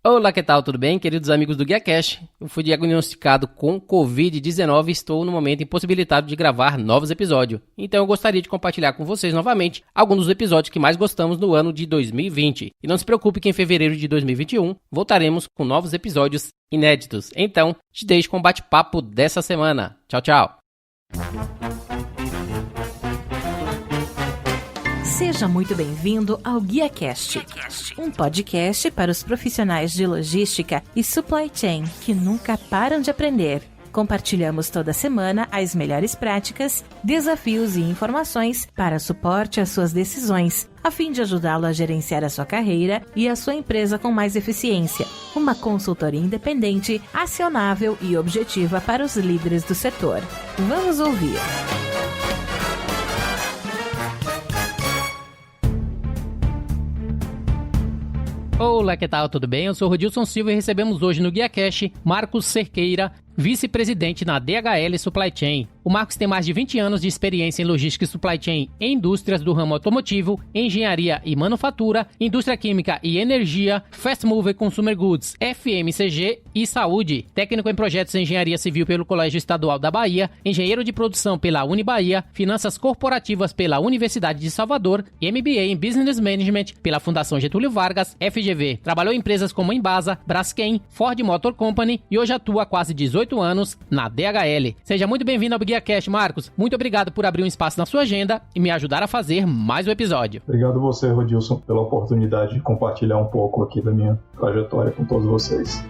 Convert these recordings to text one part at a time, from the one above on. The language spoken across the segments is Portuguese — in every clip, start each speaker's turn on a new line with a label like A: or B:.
A: Olá, que tal? Tudo bem, queridos amigos do GuiaCast? Eu fui diagnosticado com Covid-19 e estou no momento impossibilitado de gravar novos episódios. Então eu gostaria de compartilhar com vocês novamente alguns dos episódios que mais gostamos no ano de 2020. E não se preocupe que em fevereiro de 2021 voltaremos com novos episódios inéditos. Então, te deixo com o bate-papo dessa semana. Tchau, tchau!
B: Seja muito bem-vindo ao GuiaCast, um podcast para os profissionais de logística e supply chain que nunca param de aprender. Compartilhamos toda semana as melhores práticas, desafios e informações para suporte às suas decisões, a fim de ajudá-lo a gerenciar a sua carreira e a sua empresa com mais eficiência. Uma consultoria independente, acionável e objetiva para os líderes do setor. Vamos ouvir!
A: Olá, que tal? Tudo bem? Eu sou o Rodilson Silva e recebemos hoje no GuiaCast Marcos Cerqueira, vice-presidente na DHL Supply Chain. O Marcos tem mais de 20 anos de experiência em logística e supply chain em indústrias do ramo automotivo, engenharia e manufatura, indústria química e energia, fast mover consumer goods, FMCG e saúde. Técnico em projetos de engenharia civil pelo Colégio Estadual da Bahia, engenheiro de produção pela Unibahia, finanças corporativas pela Universidade de Salvador e MBA em Business Management pela Fundação Getúlio Vargas, FGV. Trabalhou em empresas como Embasa, Braskem, Ford Motor Company e hoje atua há quase 18 anos na DHL. Seja muito bem-vindo ao GuiaCast, Marcos. Muito obrigado por abrir um espaço na sua agenda e me ajudar a fazer mais um episódio.
C: Obrigado você, Rodilson, pela oportunidade de compartilhar um pouco aqui da minha trajetória com todos vocês.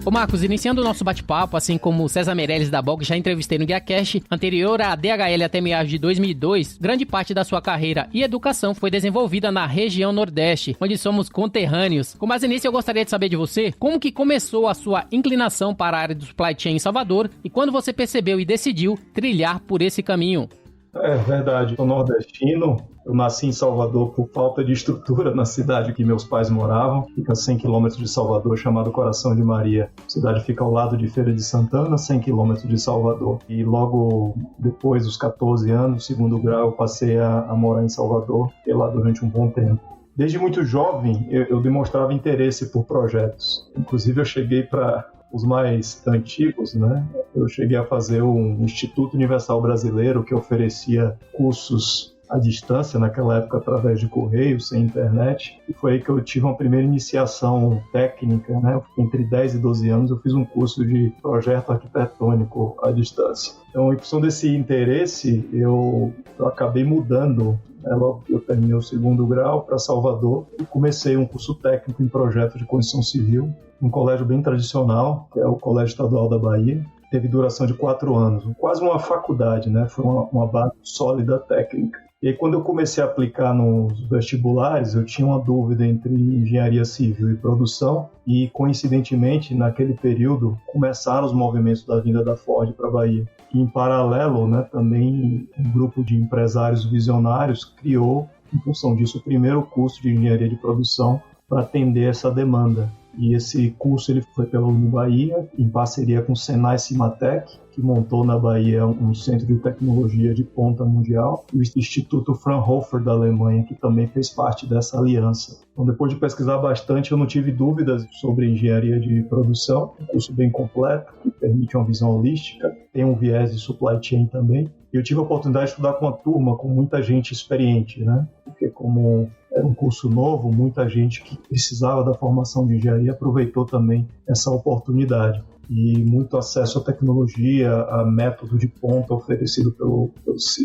A: Ô Marcos, iniciando o nosso bate-papo, assim como o César Meirelles da Bog já entrevistei no GuiaCast, anterior à DHL até meados de 2002, grande parte da sua carreira e educação foi desenvolvida na região Nordeste, onde somos conterrâneos. Com base nisso, eu gostaria de saber de você, como que começou a sua inclinação para a área do supply chain em Salvador e quando você percebeu e decidiu trilhar por esse caminho?
C: É verdade, sou nordestino. Eu nasci em Salvador por falta de estrutura na cidade que meus pais moravam. Fica a 100 km de Salvador, chamado Coração de Maria. A cidade fica ao lado de Feira de Santana, 100 km de Salvador. E logo depois dos 14 anos, segundo grau, eu passei a morar em Salvador. Fiquei lá durante um bom tempo. Desde muito jovem, eu demonstrava interesse por projetos. Inclusive, eu cheguei para os mais antigos, né? Eu cheguei a fazer um Instituto Universal Brasileiro que oferecia cursos à distância, naquela época através de correio, sem internet, e foi aí que eu tive uma primeira iniciação técnica, né? Entre 10 e 12 anos eu fiz um curso de projeto arquitetônico à distância. Então, em função desse interesse, eu acabei mudando, né? Logo que eu terminei o segundo grau, para Salvador, e comecei um curso técnico em projeto de construção civil, num colégio bem tradicional, que é o Colégio Estadual da Bahia. Teve duração de 4 anos, quase uma faculdade, né? Foi uma base sólida técnica. E aí, quando eu comecei a aplicar nos vestibulares, eu tinha uma dúvida entre engenharia civil e produção e, coincidentemente, naquele período, começaram os movimentos da vinda da Ford para a Bahia. E, em paralelo, né, também um grupo de empresários visionários criou, em função disso, o primeiro curso de engenharia de produção para atender essa demanda. E esse curso ele foi pela Unibahia, em parceria com o Senai Cimatec, que montou na Bahia um centro de tecnologia de ponta mundial, e o Instituto Fraunhofer da Alemanha, que também fez parte dessa aliança. Então, depois de pesquisar bastante, eu não tive dúvidas sobre engenharia de produção, um curso bem completo, que permite uma visão holística, tem um viés de supply chain também. E eu tive a oportunidade de estudar com uma turma com muita gente experiente, né? Porque como era um curso novo, muita gente que precisava da formação de engenharia aproveitou também essa oportunidade. E muito acesso à tecnologia, a método de ponta oferecido pelo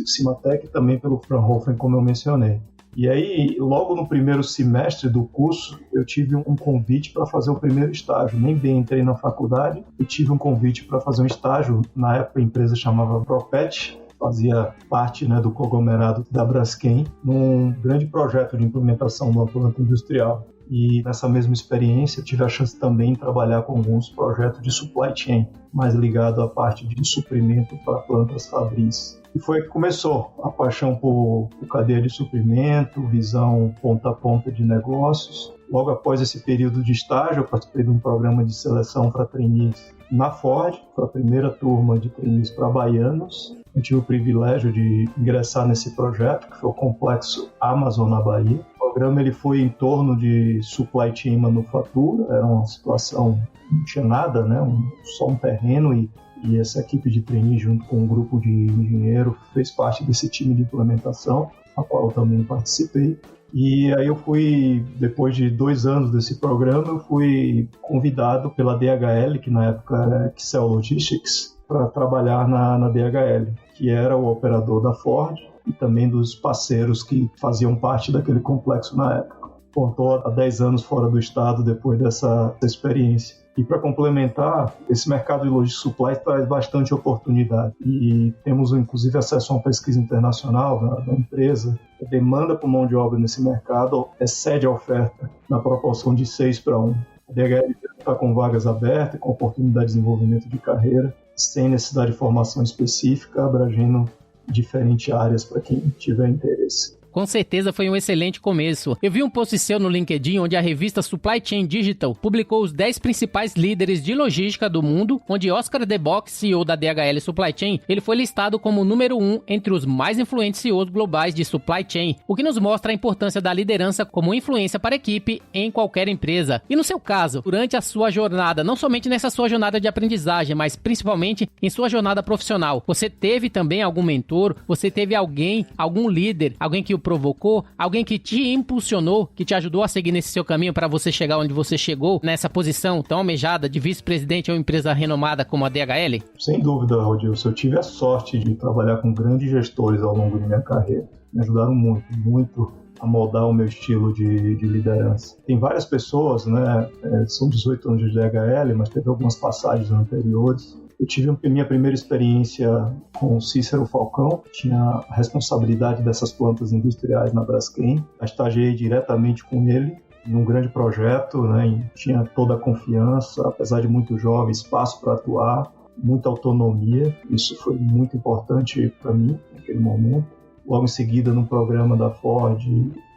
C: Cimatec e também pelo Fraunhofer, como eu mencionei. E aí, logo no primeiro semestre do curso, eu tive um convite para fazer o primeiro estágio. Nem bem entrei na faculdade e tive um convite para fazer um estágio. Na época, a empresa chamava Propet, fazia parte, né, do conglomerado da Braskem, num grande projeto de implementação de uma planta industrial. E nessa mesma experiência tive a chance também de trabalhar com alguns projetos de supply chain, mais ligado à parte de suprimento para plantas fabris. E foi aí que começou a paixão por cadeia de suprimento, visão ponta a ponta de negócios. Logo após esse período de estágio, eu participei de um programa de seleção para trainees na Ford, foi a primeira turma de trainees para baianos. Eu tive o privilégio de ingressar nesse projeto, que foi o Complexo Amazon na Bahia. O programa ele foi em torno de supply chain e manufatura, era uma situação, não tinha nada, né? Só um terreno e essa equipe de trainee, junto com um grupo de engenheiro, fez parte desse time de implementação, a qual eu também participei. E aí eu fui, depois de 2 anos desse programa, eu fui convidado pela DHL, que na época era Excel Logistics, para trabalhar na DHL, que era o operador da Ford e também dos parceiros que faziam parte daquele complexo na época. Bom, estou há 10 anos fora do estado depois dessa experiência. E para complementar, esse mercado de logística supply traz bastante oportunidade. E temos, inclusive, acesso a uma pesquisa internacional da empresa. A demanda por mão de obra nesse mercado excede a oferta na proporção de 6:1. A DHL está com vagas abertas, com oportunidade de desenvolvimento de carreira, sem necessidade de formação específica, abrangendo diferentes áreas para quem tiver interesse.
A: Com certeza foi um excelente começo. Eu vi um post seu no LinkedIn onde a revista Supply Chain Digital publicou os 10 principais líderes de logística do mundo, onde Oscar De Bock, CEO da DHL Supply Chain, ele foi listado como o número 1 entre os mais influentes CEOs globais de Supply Chain, o que nos mostra a importância da liderança como influência para a equipe em qualquer empresa. E no seu caso, durante a sua jornada, não somente nessa sua jornada de aprendizagem, mas principalmente em sua jornada profissional, você teve também algum mentor? Você teve alguém, algum líder, alguém que o provocou, alguém que te impulsionou, que te ajudou a seguir nesse seu caminho para você chegar onde você chegou, nessa posição tão almejada de vice-presidente de uma empresa renomada como a DHL?
C: Sem dúvida, Rodilson. Eu tive a sorte de trabalhar com grandes gestores ao longo da minha carreira. Me ajudaram muito a moldar o meu estilo de liderança. Tem várias pessoas, né? São 18 anos de DHL, mas teve algumas passagens anteriores. Eu tive a minha primeira experiência com o Cícero Falcão, tinha a responsabilidade dessas plantas industriais na Braskem. Eu estagiei diretamente com ele em um grande projeto, né? E tinha toda a confiança, apesar de muito jovem, espaço para atuar, muita autonomia. Isso foi muito importante para mim naquele momento. Logo em seguida, no programa da Ford,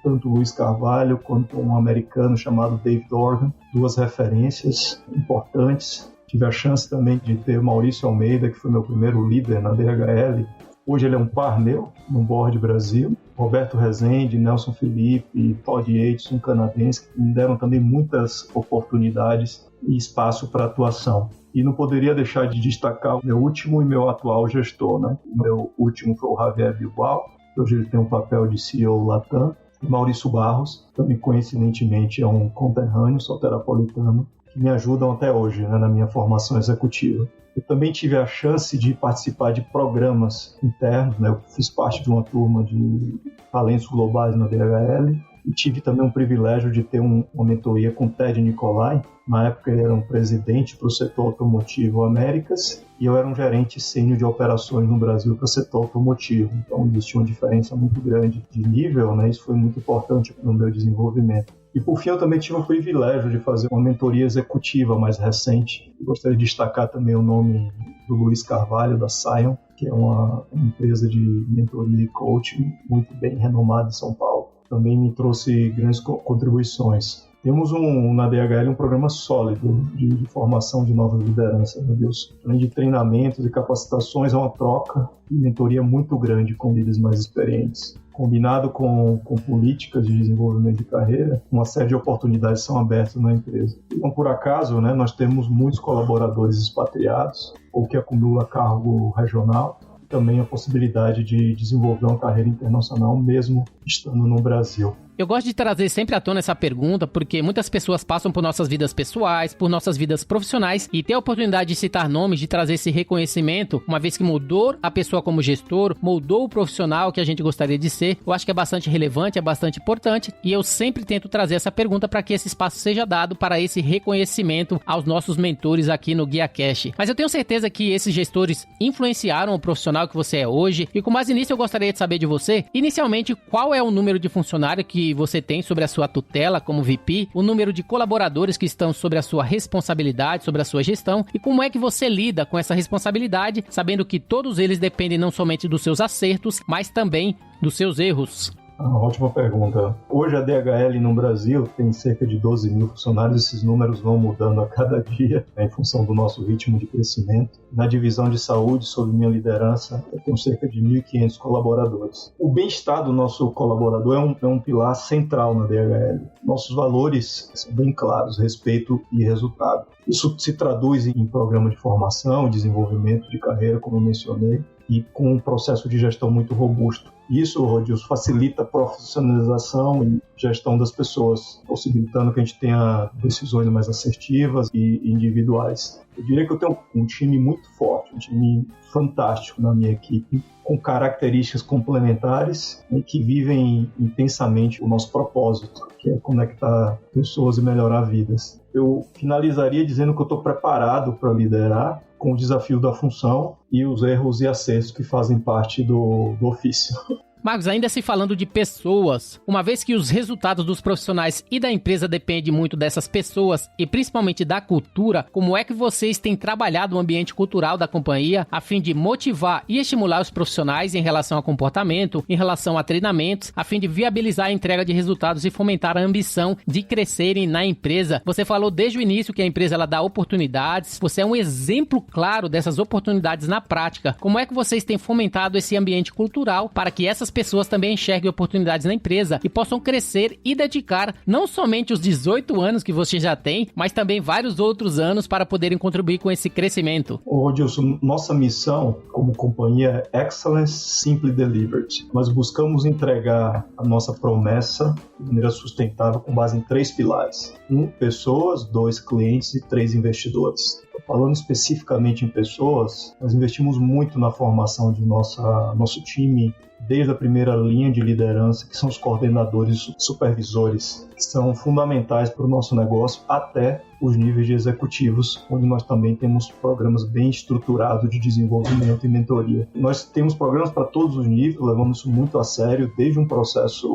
C: tanto o Luiz Carvalho quanto um americano chamado David Organ, 2 referências importantes. Tive a chance também de ter Maurício Almeida, que foi meu primeiro líder na DHL. Hoje ele é um par meu no Board Brasil. Roberto Rezende, Nelson Felipe, Todd Yates, um canadense, que me deram também muitas oportunidades e espaço para atuação. E não poderia deixar de destacar o meu último e meu atual gestor, né? O meu último foi o Javier Bilbao, que hoje ele tem um papel de CEO Latam. O Maurício Barros, também coincidentemente é um conterrâneo soteropolitano, que me ajudam até hoje, né, na minha formação executiva. Eu também tive a chance de participar de programas internos, né? Eu fiz parte de uma turma de talentos globais na DHL e tive também um privilégio de ter uma mentoria com o Ted Nicolai. Na época ele era um presidente para o setor automotivo Américas e eu era um gerente sênior de operações no Brasil para o setor automotivo. Então existia uma diferença muito grande de nível, né? Isso foi muito importante no meu desenvolvimento. E por fim eu também tive o privilégio de fazer uma mentoria executiva mais recente. Eu gostaria de destacar também o nome do Luiz Carvalho, da Sion, que é uma empresa de mentoria e coaching muito bem renomada em São Paulo. Também me trouxe grandes contribuições. Temos na DHL um programa sólido de formação de novas lideranças, meu Deus. Além de treinamentos e capacitações, é uma troca e mentoria muito grande com líderes mais experientes. Combinado com políticas de desenvolvimento de carreira, uma série de oportunidades são abertas na empresa. Então, por acaso, né, nós temos muitos colaboradores expatriados ou que acumulam cargo regional, também a possibilidade de desenvolver uma carreira internacional mesmo estando no Brasil.
A: Eu gosto de trazer sempre à tona essa pergunta porque muitas pessoas passam por nossas vidas pessoais, por nossas vidas profissionais e ter a oportunidade de citar nomes, de trazer esse reconhecimento, uma vez que mudou a pessoa como gestor, moldou o profissional que a gente gostaria de ser, eu acho que é bastante relevante, é bastante importante e eu sempre tento trazer essa pergunta para que esse espaço seja dado para esse reconhecimento aos nossos mentores aqui no GuiaCast. Mas eu tenho certeza que esses gestores influenciaram o profissional que você é hoje e com base nisso eu gostaria de saber de você, inicialmente, qual é o número de funcionário que você tem sobre a sua tutela como VP, o número de colaboradores que estão sobre a sua responsabilidade, sobre a sua gestão e como é que você lida com essa responsabilidade, sabendo que todos eles dependem não somente dos seus acertos, mas também dos seus erros.
C: Ótima pergunta. Hoje a DHL no Brasil tem cerca de 12 mil funcionários. Esses números vão mudando a cada dia, em função do nosso ritmo de crescimento. Na divisão de saúde, sob minha liderança, eu tenho cerca de 1.500 colaboradores. O bem-estar do nosso colaborador é um pilar central na DHL. Nossos valores são bem claros: respeito e resultado. Isso se traduz em programa de formação, desenvolvimento de carreira, como eu mencionei, e com um processo de gestão muito robusto. Isso, Rodilson, facilita a profissionalização e gestão das pessoas, possibilitando que a gente tenha decisões mais assertivas e individuais. Eu diria que eu tenho um time muito forte, um time fantástico na minha equipe, com características complementares e que vivem intensamente o nosso propósito, que é conectar pessoas e melhorar vidas. Eu finalizaria dizendo que eu estou preparado para liderar, com o desafio da função e os erros e acertos que fazem parte do ofício.
A: Marcos, ainda se falando de pessoas, uma vez que os resultados dos profissionais e da empresa dependem muito dessas pessoas e principalmente da cultura, como é que vocês têm trabalhado o ambiente cultural da companhia a fim de motivar e estimular os profissionais em relação a comportamento, em relação a treinamentos, a fim de viabilizar a entrega de resultados e fomentar a ambição de crescerem na empresa? Você falou desde o início que a empresa ela dá oportunidades, você é um exemplo claro dessas oportunidades na prática. Como é que vocês têm fomentado esse ambiente cultural para que essas pessoas também enxerguem oportunidades na empresa e possam crescer e dedicar não somente os 18 anos que você já tem, mas também vários outros anos para poderem contribuir com esse crescimento?
C: Rodilson, nossa missão como companhia é Excellence Simply Delivered. Nós buscamos entregar a nossa promessa de maneira sustentável com base em 3 pilares. 1, pessoas, 2, clientes e 3, investidores. Falando especificamente em pessoas, nós investimos muito na formação de nosso time, desde a primeira linha de liderança, que são os coordenadores e supervisores, que são fundamentais para o nosso negócio, até os níveis de executivos, onde nós também temos programas bem estruturados de desenvolvimento e mentoria. Nós temos programas para todos os níveis, levamos isso muito a sério, desde um processo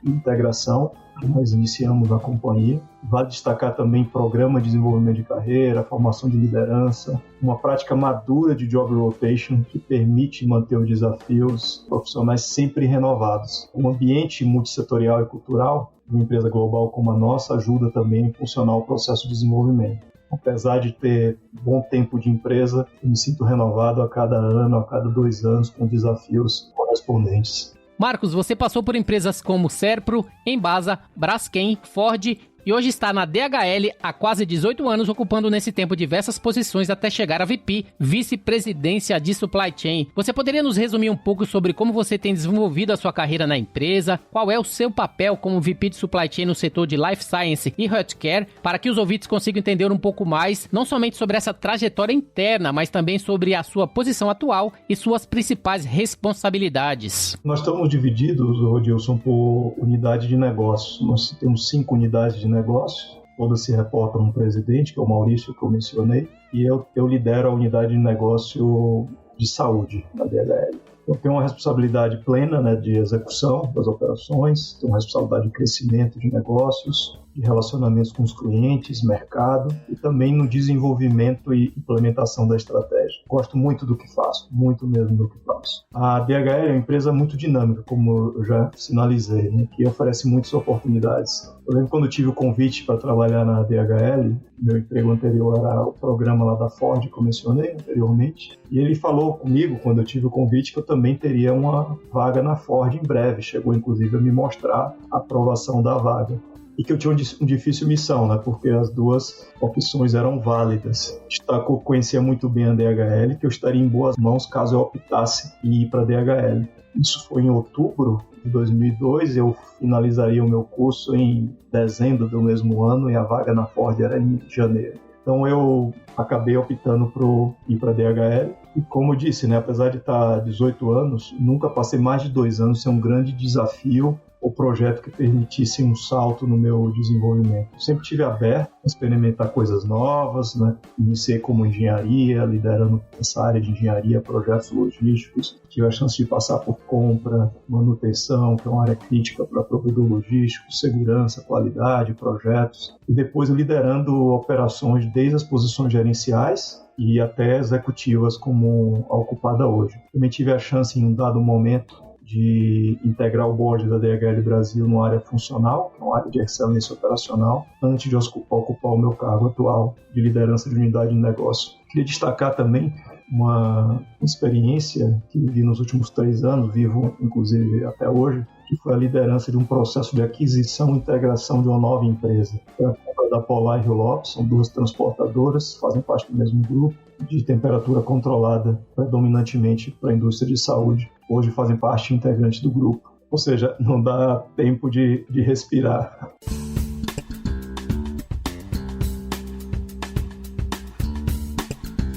C: de integração, que nós iniciamos na companhia. Vale destacar também programa de desenvolvimento de carreira, formação de liderança, uma prática madura de job rotation que permite manter os desafios profissionais sempre renovados. Um ambiente multissetorial e cultural de uma empresa global como a nossa ajuda também a impulsionar o processo de desenvolvimento. Apesar de ter bom tempo de empresa, eu me sinto renovado a cada ano, a cada 2 anos, com desafios correspondentes.
A: Marcos, você passou por empresas como Serpro, Embasa, Braskem, Ford e hoje está na DHL há quase 18 anos, ocupando nesse tempo diversas posições até chegar a VP, vice-presidência de Supply Chain. Você poderia nos resumir um pouco sobre como você tem desenvolvido a sua carreira na empresa? Qual é o seu papel como VP de Supply Chain no setor de Life Science e Healthcare, para que os ouvintes consigam entender um pouco mais, não somente sobre essa trajetória interna, mas também sobre a sua posição atual e suas principais responsabilidades?
C: Nós estamos divididos, Rodilson, por unidade de negócio. Nós temos 5 unidades de negócio, todas se reportam no presidente, que é o Maurício, que eu mencionei, e eu lidero a unidade de negócio de saúde da DHL. Eu tenho uma responsabilidade plena, né, de execução das operações, tenho uma responsabilidade de crescimento de negócios, de relacionamentos com os clientes, mercado, e também no desenvolvimento e implementação da estratégia. Gosto muito do que faço, muito mesmo do que faço. A DHL é uma empresa muito dinâmica, como eu já sinalizei, né, que oferece muitas oportunidades. Eu lembro quando eu tive o convite para trabalhar na DHL, meu emprego anterior era o programa lá da Ford, que eu mencionei anteriormente, e ele falou comigo, quando eu tive o convite, que eu também teria uma vaga na Ford em breve. Chegou, inclusive, a me mostrar a aprovação da vaga. E que eu tinha uma difícil missão, né? Porque as 2 opções eram válidas. Destacou que conhecia muito bem a DHL, que eu estaria em boas mãos caso eu optasse em ir para a DHL. Isso foi em outubro de 2002, eu finalizaria o meu curso em dezembro do mesmo ano e a vaga na Ford era em janeiro. Então eu acabei optando por ir para a DHL. E como eu disse, né, apesar de estar 18 anos, nunca passei mais de 2 anos sem um grande desafio ou projeto que permitisse um salto no meu desenvolvimento. Eu sempre estive aberto a experimentar coisas novas, né? Iniciei como engenharia, liderando essa área de engenharia, projetos logísticos. Tive a chance de passar por compra, manutenção, que é uma área crítica para provedor logístico, segurança, qualidade, projetos. E depois liderando operações desde as posições gerenciais e até executivas como a ocupada hoje. Também tive a chance em um dado momento de integrar o board da DHL Brasil numa área funcional, que é uma área de excelência operacional, antes de ocupar o meu cargo atual de liderança de unidade de negócio. Queria destacar também uma experiência que vivi nos últimos 3 anos, vivo inclusive até hoje, que foi a liderança de um processo de aquisição e integração de uma nova empresa. É a compra da Polar e Rio Lopes, são 2 transportadoras, fazem parte do mesmo grupo, de temperatura controlada, predominantemente para a indústria de saúde. Hoje fazem parte integrante do grupo. Ou seja, não dá tempo de respirar.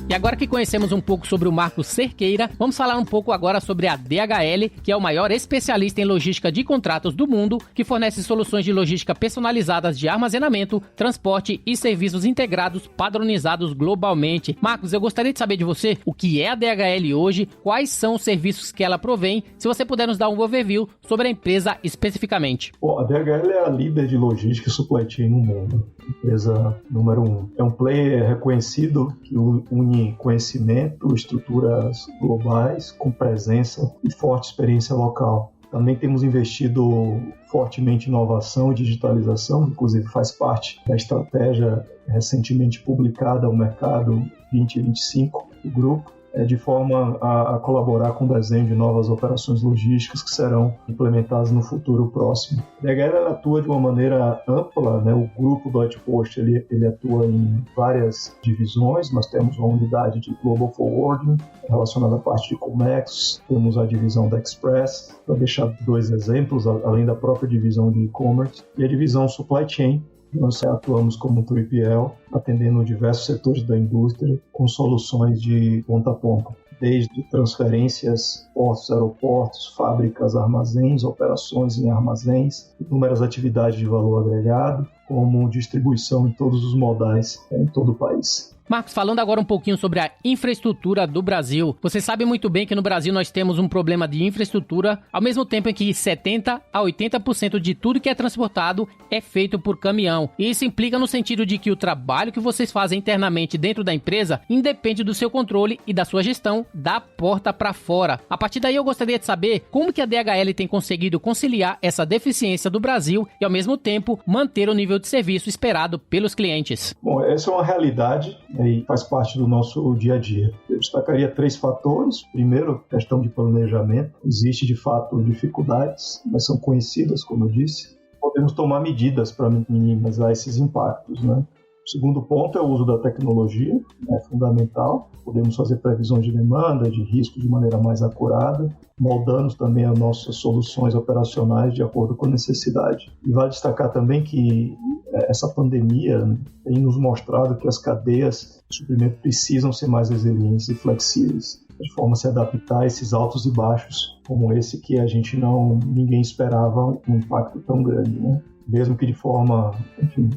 A: E agora que conhecemos um pouco sobre o Marcos Cerqueira, vamos falar um pouco agora sobre a DHL, que é o maior especialista em logística de contratos do mundo, que fornece soluções de logística personalizadas de armazenamento, transporte e serviços integrados padronizados globalmente. Marcos, eu gostaria de saber de você o que é a DHL hoje, quais são os serviços que ela provém, se você puder nos dar um overview sobre a empresa especificamente.
C: Bom, a DHL é a líder de logística e supply chain no mundo. Empresa número 1. É um player reconhecido que une conhecimento, estruturas globais, com presença e forte experiência local. Também temos investido fortemente em inovação e digitalização, inclusive faz parte da estratégia recentemente publicada ao mercado 2025 do grupo, de forma a colaborar com o desenho de novas operações logísticas que serão implementadas no futuro próximo. A DHL atua de uma maneira ampla, né? O grupo Deutsche Post ele atua em várias divisões. Nós temos uma unidade de Global Forwarding relacionada à parte de Comex, temos a divisão da Express, para deixar 2 exemplos, além da própria divisão de e-commerce, e a divisão Supply Chain. Nós atuamos como 3PL, atendendo diversos setores da indústria com soluções de ponta a ponta, desde transferências, portos, aeroportos, fábricas, armazéns, operações em armazéns, inúmeras atividades de valor agregado, como distribuição em todos os modais em todo o país.
A: Marcos, falando agora um pouquinho sobre a infraestrutura do Brasil. Você sabe muito bem que no Brasil nós temos um problema de infraestrutura, ao mesmo tempo em que 70% a 80% de tudo que é transportado é feito por caminhão. E isso implica no sentido de que o trabalho que vocês fazem internamente dentro da empresa independe do seu controle e da sua gestão da porta para fora. A partir daí eu gostaria de saber como que a DHL tem conseguido conciliar essa deficiência do Brasil e ao mesmo tempo manter o nível de serviço esperado pelos clientes.
C: Bom, essa é uma realidade e faz parte do nosso dia a dia. Eu destacaria 3 fatores. Primeiro, questão de planejamento. Existe, de fato, dificuldades, mas são conhecidas, como eu disse. Podemos tomar medidas para minimizar esses impactos, né? O segundo ponto é o uso da tecnologia, é fundamental. Podemos fazer previsões de demanda, de risco de maneira mais acurada, moldando também as nossas soluções operacionais de acordo com a necessidade. E vale destacar também que essa pandemia tem nos mostrado que as cadeias de suprimento precisam ser mais resilientes e flexíveis, de forma a se adaptar a esses altos e baixos, como esse que ninguém esperava um impacto tão grande, né? Mesmo que de forma,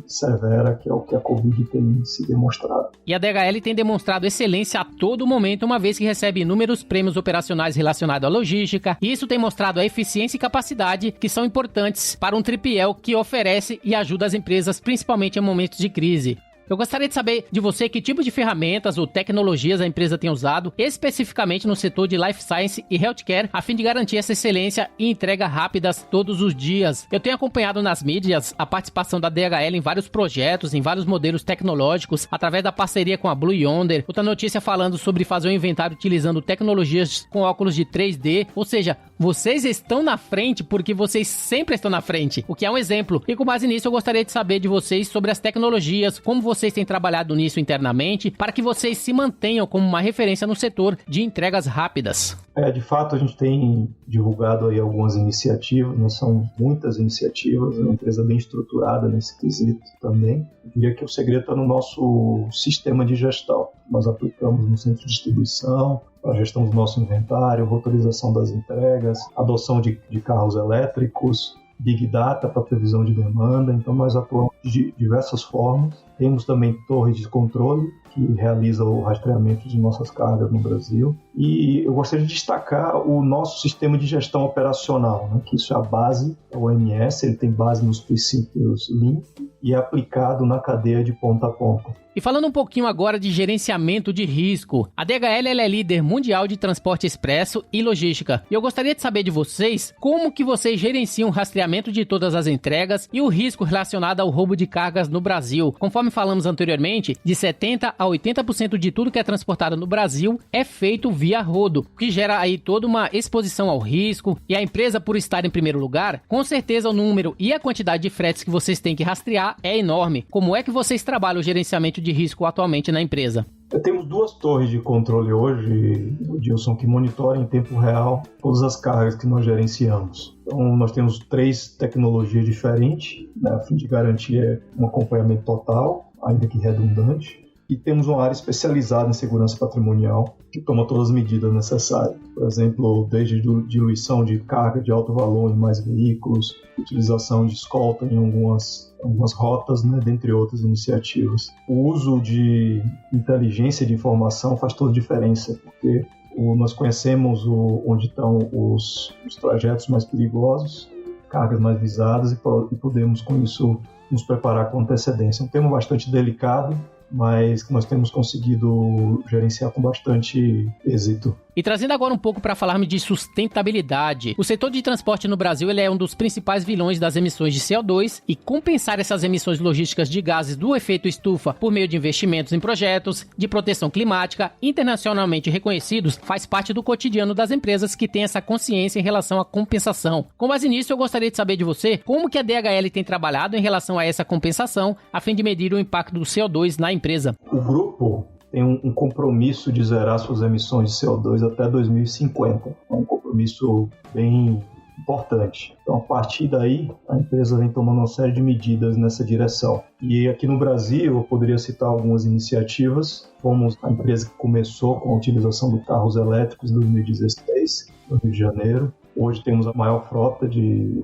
C: severa, que é o que a Covid tem se demonstrado.
A: E a DHL tem demonstrado excelência a todo momento, uma vez que recebe inúmeros prêmios operacionais relacionados à logística, e isso tem mostrado a eficiência e capacidade que são importantes para um 3PL que oferece e ajuda as empresas, principalmente em momentos de crise. Eu gostaria de saber de você que tipo de ferramentas ou tecnologias a empresa tem usado, especificamente no setor de Life Science e Healthcare, a fim de garantir essa excelência e entrega rápidas todos os dias. Eu tenho acompanhado nas mídias a participação da DHL em vários projetos, em vários modelos tecnológicos, através da parceria com a Blue Yonder. Outra notícia falando sobre fazer um inventário utilizando tecnologias com óculos de 3D, ou seja, vocês estão na frente porque vocês sempre estão na frente, o que é um exemplo. E com base nisso eu gostaria de saber de vocês sobre as tecnologias, como vocês têm trabalhado nisso internamente, para que vocês se mantenham como uma referência no setor de entregas rápidas.
C: De fato, a gente tem divulgado aí algumas iniciativas, não são muitas iniciativas, é uma empresa bem estruturada nesse quesito também. Eu diria que o segredo está no nosso sistema de gestão. Nós aplicamos no centro de distribuição, para a gestão do nosso inventário, rotorização das entregas, adoção de carros elétricos, Big Data para previsão de demanda. Então nós atuamos de diversas formas Temos também torres de controle, que realiza o rastreamento de nossas cargas no Brasil. E eu gostaria de destacar o nosso sistema de gestão operacional, né, que isso é a base, é o OMS, ele tem base nos princípios Lean e é aplicado na cadeia de ponta a ponta.
A: E falando um pouquinho agora de gerenciamento de risco, a DHL ela é líder mundial de transporte expresso e logística. E eu gostaria de saber de vocês como que vocês gerenciam o rastreamento de todas as entregas e o risco relacionado ao roubo de cargas no Brasil. Conforme falamos anteriormente, de 70% a 80% de tudo que é transportado no Brasil é feito via rodo, o que gera aí toda uma exposição ao risco. E a empresa, por estar em primeiro lugar, com certeza o número e a quantidade de fretes que vocês têm que rastrear é enorme. Como é que vocês trabalham o gerenciamento de risco atualmente na empresa?
C: Temos 2 torres de controle hoje, Dilson, que monitoram em tempo real todas as cargas que nós gerenciamos. Então, nós temos 3 tecnologias diferentes, né, a fim de garantir um acompanhamento total, ainda que redundante. E temos uma área especializada em segurança patrimonial, que toma todas as medidas necessárias. Por exemplo, desde diluição de carga de alto valor em mais veículos, utilização de escolta em algumas rotas, né, dentre outras iniciativas. O uso de inteligência de informação faz toda a diferença, porque nós conhecemos onde estão os trajetos mais perigosos, cargas mais visadas, e podemos, com isso, nos preparar com antecedência. É um tema bastante delicado, mas que nós temos conseguido gerenciar com bastante êxito.
A: E trazendo agora um pouco para falarmos de sustentabilidade, o setor de transporte no Brasil ele é um dos principais vilões das emissões de CO2 e compensar essas emissões logísticas de gases do efeito estufa por meio de investimentos em projetos de proteção climática internacionalmente reconhecidos faz parte do cotidiano das empresas que têm essa consciência em relação à compensação. Com base nisso, eu gostaria de saber de você como que a DHL tem trabalhado em relação a essa compensação a fim de medir o impacto do CO2 na empresa.
C: O grupo tem um compromisso de zerar suas emissões de CO2 até 2050. É um compromisso bem importante. Então, a partir daí, a empresa vem tomando uma série de medidas nessa direção. E aqui no Brasil, eu poderia citar algumas iniciativas. Fomos a empresa que começou com a utilização de carros elétricos em 2016, no Rio de Janeiro. Hoje temos a maior frota de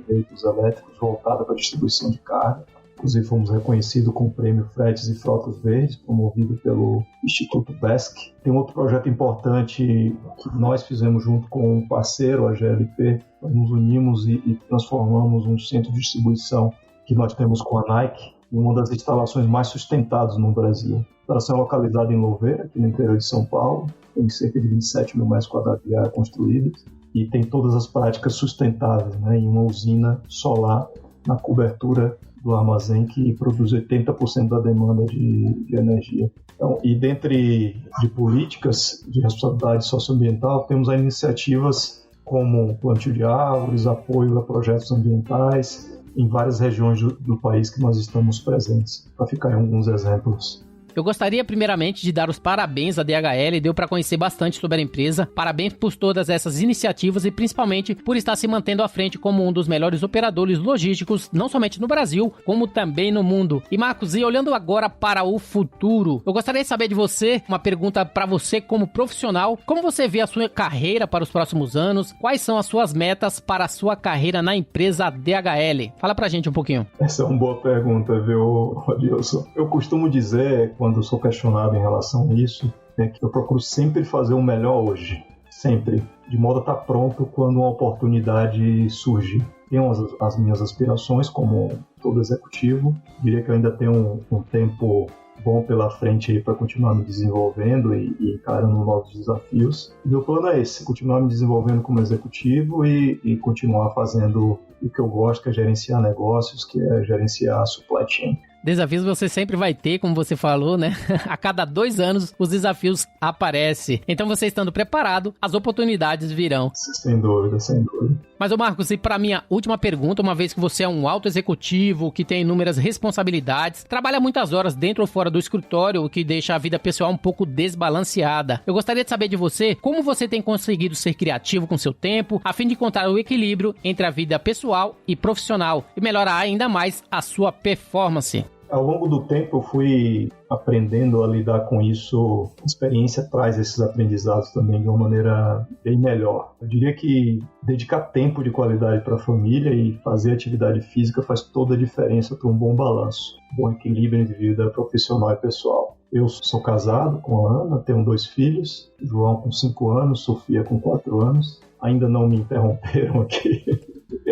C: veículos elétricos voltada para a distribuição de carga. Inclusive, fomos reconhecidos com o prêmio Fretes e Frotas Verdes, promovido pelo Instituto BESC. Tem outro projeto importante que nós fizemos junto com um parceiro, a GLP. Nós nos unimos e transformamos um centro de distribuição que nós temos com a Nike em uma das instalações mais sustentadas no Brasil. A instalação é localizada em Louveira, aqui no interior de São Paulo. Tem cerca de 27 mil metros quadrados de área construídos e tem todas as práticas sustentáveis, né, em uma usina solar na cobertura do armazém que produz 80% da demanda de energia. Então, e dentre de políticas de responsabilidade socioambiental, temos as iniciativas como plantio de árvores, apoio a projetos ambientais em várias regiões do país que nós estamos presentes, para ficar em alguns exemplos.
A: Eu gostaria primeiramente de dar os parabéns à DHL, deu para conhecer bastante sobre a empresa. Parabéns por todas essas iniciativas e principalmente por estar se mantendo à frente como um dos melhores operadores logísticos, não somente no Brasil, como também no mundo. E Marcos, e olhando agora para o futuro, eu gostaria de saber de você, uma pergunta para você como profissional, como você vê a sua carreira para os próximos anos? Quais são as suas metas para a sua carreira na empresa DHL? Fala pra gente um pouquinho.
C: Essa é uma boa pergunta, viu, Adilson? Eu costumo dizer, quando eu sou questionado em relação a isso, é que eu procuro sempre fazer o melhor hoje, sempre, de modo a estar pronto quando uma oportunidade surge. Tenho as minhas aspirações como todo executivo, diria que eu ainda tenho um tempo bom pela frente para continuar me desenvolvendo e encarando novos desafios. Meu plano é esse, continuar me desenvolvendo como executivo e continuar fazendo o que eu gosto, que é gerenciar negócios, que é gerenciar a supply chain.
A: Desafios você sempre vai ter, como você falou, né? A cada 2 anos os desafios aparecem. Então você estando preparado, as oportunidades virão.
C: Sem dúvida, sem dúvida.
A: Mas, ô Marcos, e para minha última pergunta, uma vez que você é um alto executivo, que tem inúmeras responsabilidades, trabalha muitas horas dentro ou fora do escritório, o que deixa a vida pessoal um pouco desbalanceada. Eu gostaria de saber de você, como você tem conseguido ser criativo com seu tempo, a fim de encontrar o equilíbrio entre a vida pessoal e profissional, e melhorar ainda mais a sua performance.
C: Ao longo do tempo eu fui aprendendo a lidar com isso. A experiência traz esses aprendizados também de uma maneira bem melhor. Eu diria que dedicar tempo de qualidade para a família e fazer atividade física faz toda a diferença para um bom balanço, um bom equilíbrio entre vida profissional e pessoal. Eu sou casado com a Ana, tenho 2 filhos, João com 5 anos, Sofia com 4 anos. Ainda não me interromperam aqui.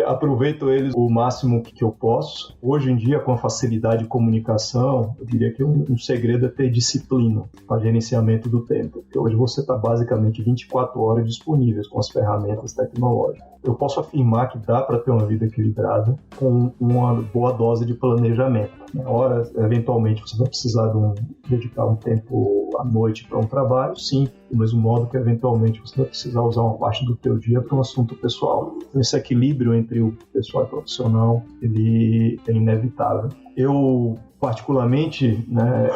C: Aproveito eles o máximo que eu posso. Hoje em dia, com a facilidade de comunicação, eu diria que um segredo é ter disciplina para gerenciamento do tempo. Porque hoje você está basicamente 24 horas disponíveis com as ferramentas tecnológicas. Eu posso afirmar que dá para ter uma vida equilibrada com uma boa dose de planejamento. Na hora, eventualmente, você vai precisar dedicar um tempo à noite para um trabalho, sim, do mesmo modo que, eventualmente, você vai precisar usar uma parte do teu dia para um assunto pessoal. Então, esse equilíbrio entre o pessoal e o profissional, ele é inevitável. Eu, particularmente,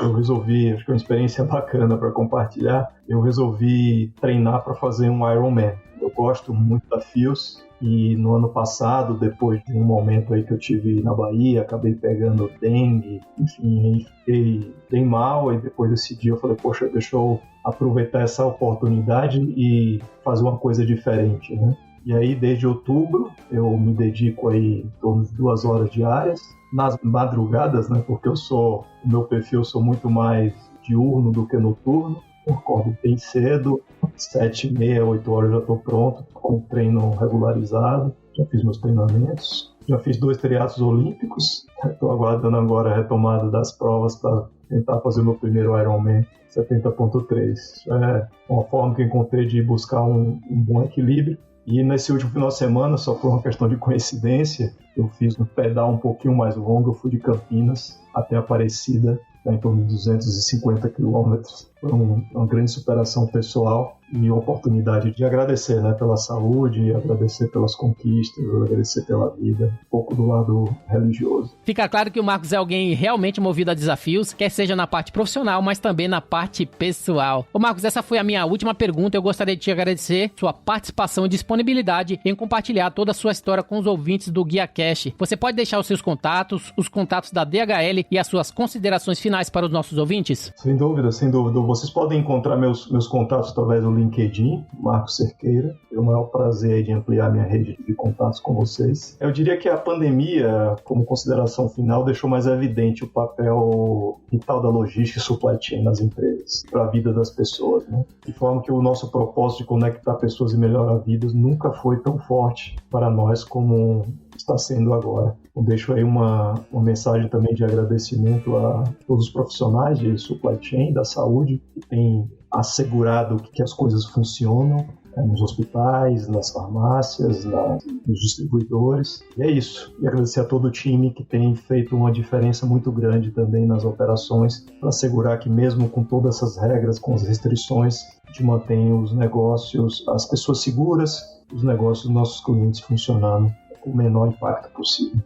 C: eu resolvi, acho que é uma experiência bacana para compartilhar, eu resolvi treinar para fazer um Ironman. Eu gosto muito de desafios e no ano passado, depois de um momento aí que eu tive na Bahia, acabei pegando dengue, enfim, fiquei bem mal e depois desse dia eu falei, poxa, deixa eu aproveitar essa oportunidade e fazer uma coisa diferente, né? E aí, desde outubro, eu me dedico aí em torno de 2 horas diárias, nas madrugadas, né? Porque o meu perfil, eu sou muito mais diurno do que noturno. Eu acordo bem cedo, 7h30, 8 horas já estou pronto, com o treino regularizado, já fiz meus treinamentos, já fiz 2 triatlos olímpicos, estou aguardando agora a retomada das provas para tentar fazer o meu primeiro Ironman 70.3. É uma forma que eu encontrei de buscar um bom equilíbrio. E nesse último final de semana, só por uma questão de coincidência, eu fiz um pedal um pouquinho mais longo, eu fui de Campinas até Aparecida, em torno de 250 quilômetros. Foi uma grande superação pessoal e uma oportunidade de agradecer, pela saúde, agradecer pelas conquistas, agradecer pela vida, um pouco do lado religioso.
A: Fica claro que o Marcos é alguém realmente movido a desafios, quer seja na parte profissional, mas também na parte pessoal. Ô Marcos, essa foi a minha última pergunta. Eu gostaria de te agradecer sua participação e disponibilidade em compartilhar toda a sua história com os ouvintes do GuiaCast. Você pode deixar os seus contatos, os contatos da DHL e as suas considerações finais para os nossos ouvintes?
C: Sem dúvida, sem dúvida. Vocês podem encontrar meus contatos através do LinkedIn, Marcos Cerqueira. É o maior prazer de ampliar minha rede de contatos com vocês. Eu diria que a pandemia, como consideração final, deixou mais evidente o papel vital da logística e supply chain nas empresas, para a vida das pessoas, De forma que o nosso propósito de conectar pessoas e melhorar vidas nunca foi tão forte para nós como está sendo agora. Eu deixo aí uma mensagem também de agradecimento a todos os profissionais de supply chain, da saúde, que têm assegurado que as coisas funcionam nos hospitais, nas farmácias, nos distribuidores. E é isso. E agradecer a todo o time que tem feito uma diferença muito grande também nas operações para assegurar que mesmo com todas essas regras, com as restrições, a gente mantém os negócios, as pessoas seguras, os negócios dos nossos clientes funcionando com o menor impacto possível.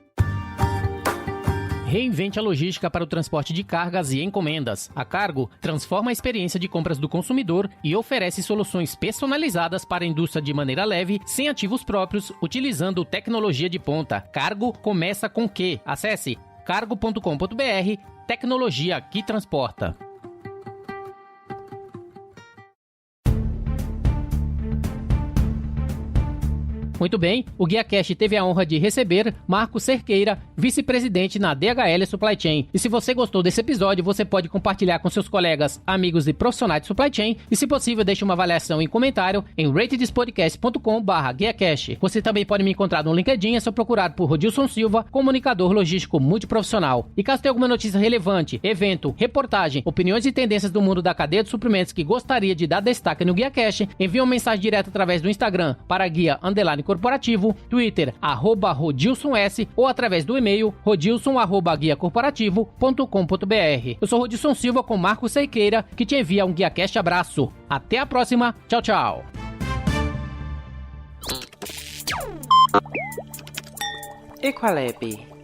A: Reinvente a logística para o transporte de cargas e encomendas. A Cargo transforma a experiência de compras do consumidor e oferece soluções personalizadas para a indústria de maneira leve, sem ativos próprios, utilizando tecnologia de ponta. Cargo começa com Q. Acesse cargo.com.br, tecnologia que transporta. Muito bem, o GuiaCast teve a honra de receber Marcos Cerqueira, vice-presidente na DHL Supply Chain. E se você gostou desse episódio, você pode compartilhar com seus colegas, amigos e profissionais de Supply Chain. E se possível, deixe uma avaliação e comentário em ratedespodcast.com/GuiaCast. Você também pode me encontrar no LinkedIn, é só procurar por Rodilson Silva, comunicador logístico multiprofissional. E caso tenha alguma notícia relevante, evento, reportagem, opiniões e tendências do mundo da cadeia de suprimentos que gostaria de dar destaque no GuiaCast, envie uma mensagem direta através do Instagram para guia_corporativo, Twitter @RodilsonS ou através do e-mail rodilson@guiacorporativo.com.br. Eu sou Rodilson Silva com Marcos Cerqueira, que te envia um GuiaCast abraço. Até a próxima. Tchau, tchau.
D: Equalab.